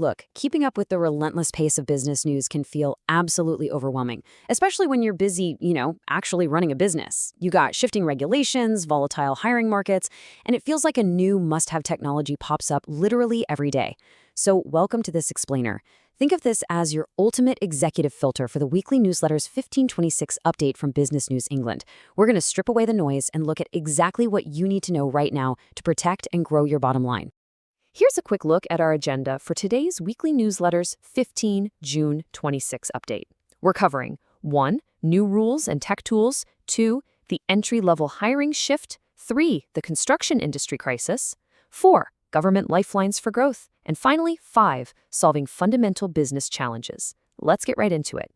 Look, keeping up with the relentless pace of business news can feel absolutely overwhelming, especially when you're busy, actually running a business. You got shifting regulations, volatile hiring markets, and it feels like a new must-have technology pops up literally every day. So welcome to this explainer. Think of this as your ultimate executive filter for the weekly newsletter's 1526 update from Business News England. We're going to strip away the noise and look at exactly what you need to know right now to protect and grow your bottom line. Here's a quick look at our agenda for today's weekly newsletter's 15Jun26 update. We're covering 1. New rules and tech tools, 2. The entry-level hiring shift, 3. The construction industry crisis, 4. Government lifelines for growth, and finally, 5. Solving fundamental business challenges. Let's get right into it.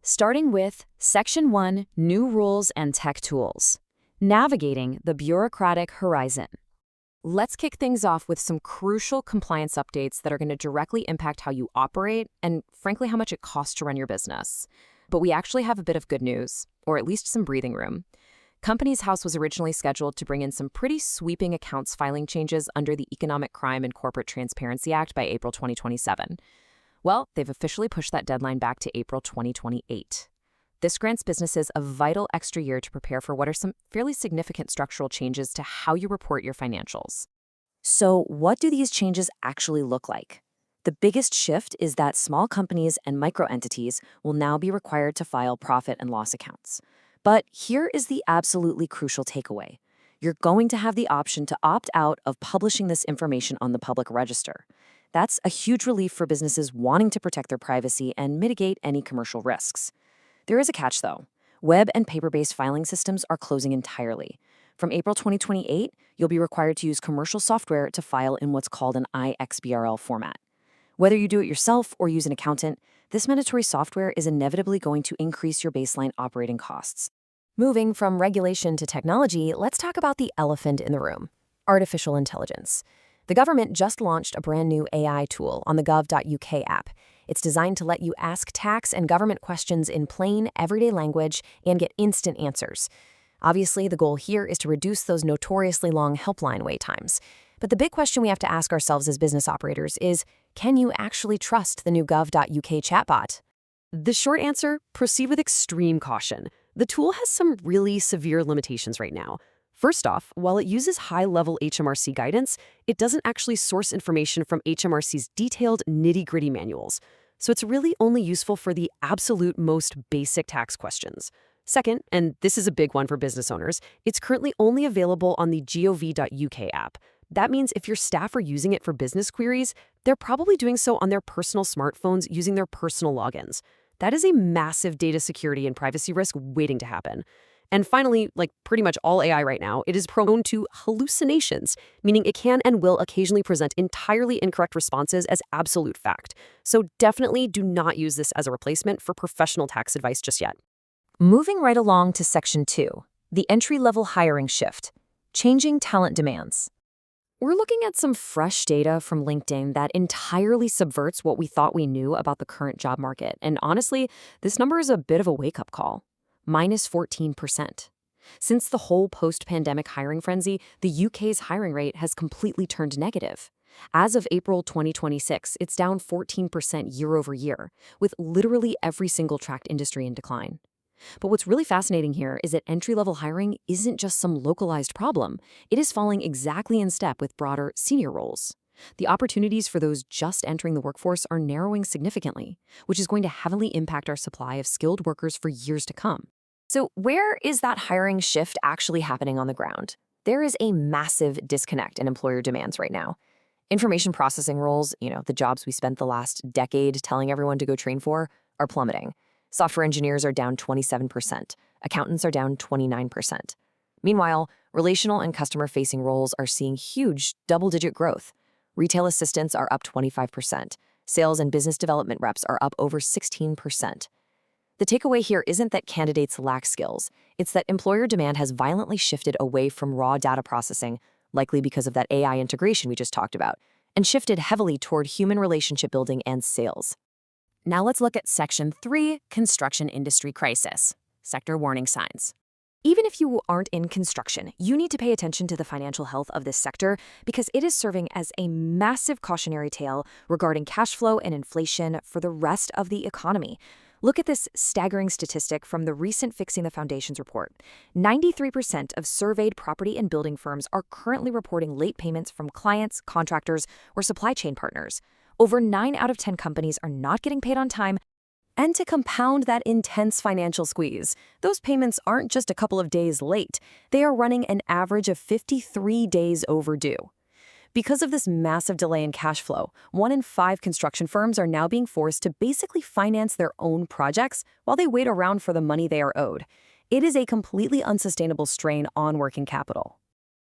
Starting with Section 1, New Rules and Tech Tools. Navigating the Bureaucratic Horizon. Let's kick things off with some crucial compliance updates that are going to directly impact how you operate and, frankly, how much it costs to run your business. But we actually have a bit of good news, or at least some breathing room. Companies House was originally scheduled to bring in some pretty sweeping accounts filing changes under the Economic Crime and Corporate Transparency Act by April 2027. Well, they've officially pushed that deadline back to April 2028. This grants businesses a vital extra year to prepare for what are some fairly significant structural changes to how you report your financials. So what do these changes actually look like? The biggest shift is that small companies and microentities will now be required to file profit and loss accounts. But here is the absolutely crucial takeaway. You're going to have the option to opt out of publishing this information on the public register. That's a huge relief for businesses wanting to protect their privacy and mitigate any commercial risks. There is a catch, though. Web and paper-based filing systems are closing entirely. From April 2028, you'll be required to use commercial software to file in what's called an iXBRL format. Whether you do it yourself or use an accountant, this mandatory software is inevitably going to increase your baseline operating costs. Moving from regulation to technology, let's talk about the elephant in the room: artificial intelligence. The government just launched a brand new AI tool on the gov.uk app. It's designed to let you ask tax and government questions in plain, everyday language and get instant answers. Obviously, the goal here is to reduce those notoriously long helpline wait times. But the big question we have to ask ourselves as business operators is, can you actually trust the new gov.uk chatbot? The short answer: proceed with extreme caution. The tool has some really severe limitations right now. First off, while it uses high-level HMRC guidance, it doesn't actually source information from HMRC's detailed, nitty-gritty manuals. So it's really only useful for the absolute most basic tax questions. Second, and this is a big one for business owners, it's currently only available on the gov.uk app. That means if your staff are using it for business queries, they're probably doing so on their personal smartphones using their personal logins. That is a massive data security and privacy risk waiting to happen. And finally, like pretty much all AI right now, it is prone to hallucinations, meaning it can and will occasionally present entirely incorrect responses as absolute fact. So definitely do not use this as a replacement for professional tax advice just yet. Moving right along to Section 2, the entry-level hiring shift, changing talent demands. We're looking at some fresh data from LinkedIn that entirely subverts what we thought we knew about the current job market. And honestly, this number is a bit of a wake-up call. Minus 14%. Since the whole post-pandemic hiring frenzy, the UK's hiring rate has completely turned negative. As of April 2026, it's down 14% year over year, with literally every single tracked industry in decline. But what's really fascinating here is that entry-level hiring isn't just some localized problem. It is falling exactly in step with broader senior roles. The opportunities for those just entering the workforce are narrowing significantly, which is going to heavily impact our supply of skilled workers for years to come. So where is that hiring shift actually happening on the ground? There is a massive disconnect in employer demands right now. Information processing roles, the jobs we spent the last decade telling everyone to go train for, are plummeting. Software engineers are down 27%. Accountants are down 29%. Meanwhile, relational and customer-facing roles are seeing huge double-digit growth. Retail assistants are up 25%. Sales and business development reps are up over 16%. The takeaway here isn't that candidates lack skills. It's that employer demand has violently shifted away from raw data processing, likely because of that AI integration we just talked about, and shifted heavily toward human relationship building and sales. Now let's look at Section 3, Construction Industry Crisis. Sector Warning Signs. Even if you aren't in construction, you need to pay attention to the financial health of this sector because it is serving as a massive cautionary tale regarding cash flow and inflation for the rest of the economy. Look at this staggering statistic from the recent Fixing the Foundations report. 93% of surveyed property and building firms are currently reporting late payments from clients, contractors, or supply chain partners. Over 9 out of 10 companies are not getting paid on time. And to compound that intense financial squeeze, those payments aren't just a couple of days late. They are running an average of 53 days overdue. Because of this massive delay in cash flow, 1 in 5 construction firms are now being forced to basically finance their own projects while they wait around for the money they are owed. It is a completely unsustainable strain on working capital.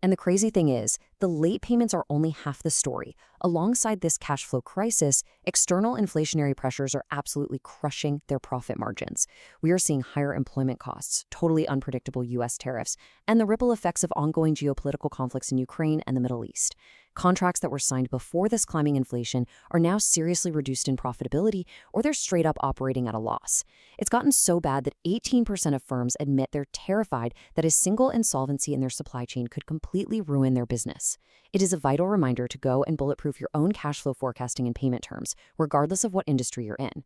And the crazy thing is, the late payments are only half the story. Alongside this cash flow crisis, external inflationary pressures are absolutely crushing their profit margins. We are seeing higher employment costs, totally unpredictable U.S. tariffs, and the ripple effects of ongoing geopolitical conflicts in Ukraine and the Middle East. Contracts that were signed before this climbing inflation are now seriously reduced in profitability, or they're straight up operating at a loss. It's gotten so bad that 18% of firms admit they're terrified that a single insolvency in their supply chain could completely ruin their business. It is a vital reminder to go and bulletproof your own cash flow forecasting and payment terms, regardless of what industry you're in.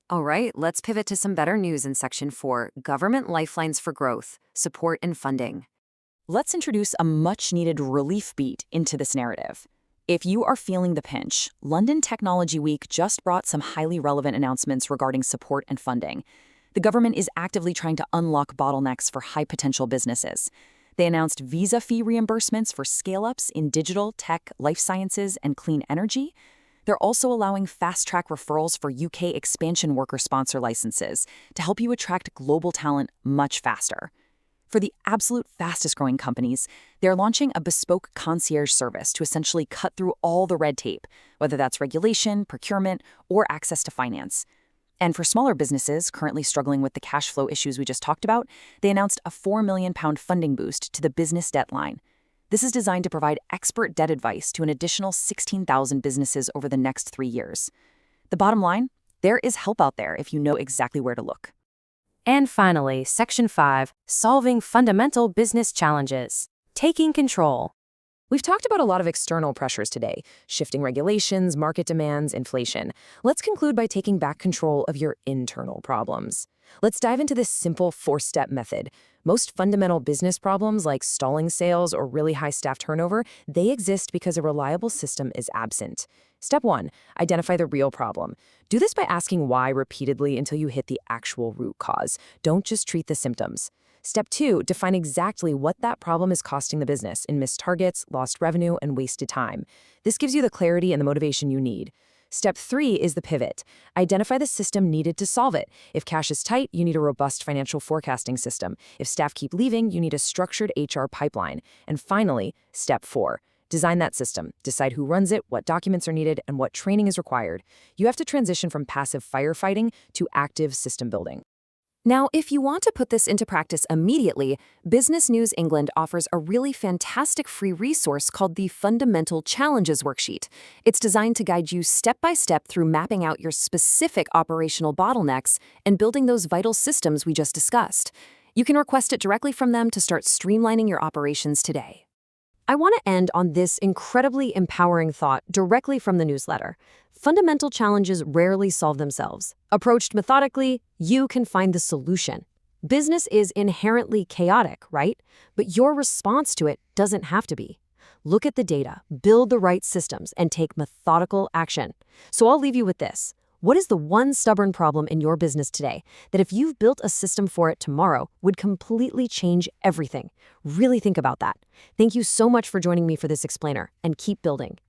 All right, let's pivot to some better news in Section 4, Government Lifelines for Growth, Support and Funding. Let's introduce a much-needed relief beat into this narrative. If you are feeling the pinch, London Technology Week just brought some highly relevant announcements regarding support and funding. The government is actively trying to unlock bottlenecks for high-potential businesses. They announced visa fee reimbursements for scale-ups in digital, tech, life sciences, and clean energy. They're also allowing fast-track referrals for UK expansion worker sponsor licenses to help you attract global talent much faster. For the absolute fastest-growing companies, they're launching a bespoke concierge service to essentially cut through all the red tape, whether that's regulation, procurement, or access to finance. And for smaller businesses currently struggling with the cash flow issues we just talked about, they announced a £4 million funding boost to the business debt line. This is designed to provide expert debt advice to an additional 16,000 businesses over the next 3 years. The bottom line, there is help out there if you know exactly where to look. And finally, Section 5, Solving Fundamental Business Challenges. Taking control. We've talked about a lot of external pressures today, shifting regulations, market demands, inflation. Let's conclude by taking back control of your internal problems. Let's dive into this simple 4-step method. Most fundamental business problems like stalling sales or really high staff turnover, they exist because a reliable system is absent. Step 1, identify the real problem. Do this by asking why repeatedly until you hit the actual root cause. Don't just treat the symptoms. Step 2, define exactly what that problem is costing the business in missed targets, lost revenue, and wasted time. This gives you the clarity and the motivation you need. Step 3 is the pivot. Identify the system needed to solve it. If cash is tight, you need a robust financial forecasting system. If staff keep leaving, you need a structured HR pipeline. And finally, step 4. Design that system. Decide who runs it, what documents are needed, and what training is required. You have to transition from passive firefighting to active system building. Now, if you want to put this into practice immediately, Business News England offers a really fantastic free resource called the Fundamental Challenges Worksheet. It's designed to guide you step by step through mapping out your specific operational bottlenecks and building those vital systems we just discussed. You can request it directly from them to start streamlining your operations today. I want to end on this incredibly empowering thought directly from the newsletter. Fundamental challenges rarely solve themselves. Approached methodically, you can find the solution. Business is inherently chaotic, right? But your response to it doesn't have to be. Look at the data, build the right systems, and take methodical action. So I'll leave you with this. What is the one stubborn problem in your business today that if you've built a system for it tomorrow would completely change everything? Really think about that. Thank you so much for joining me for this explainer, and keep building.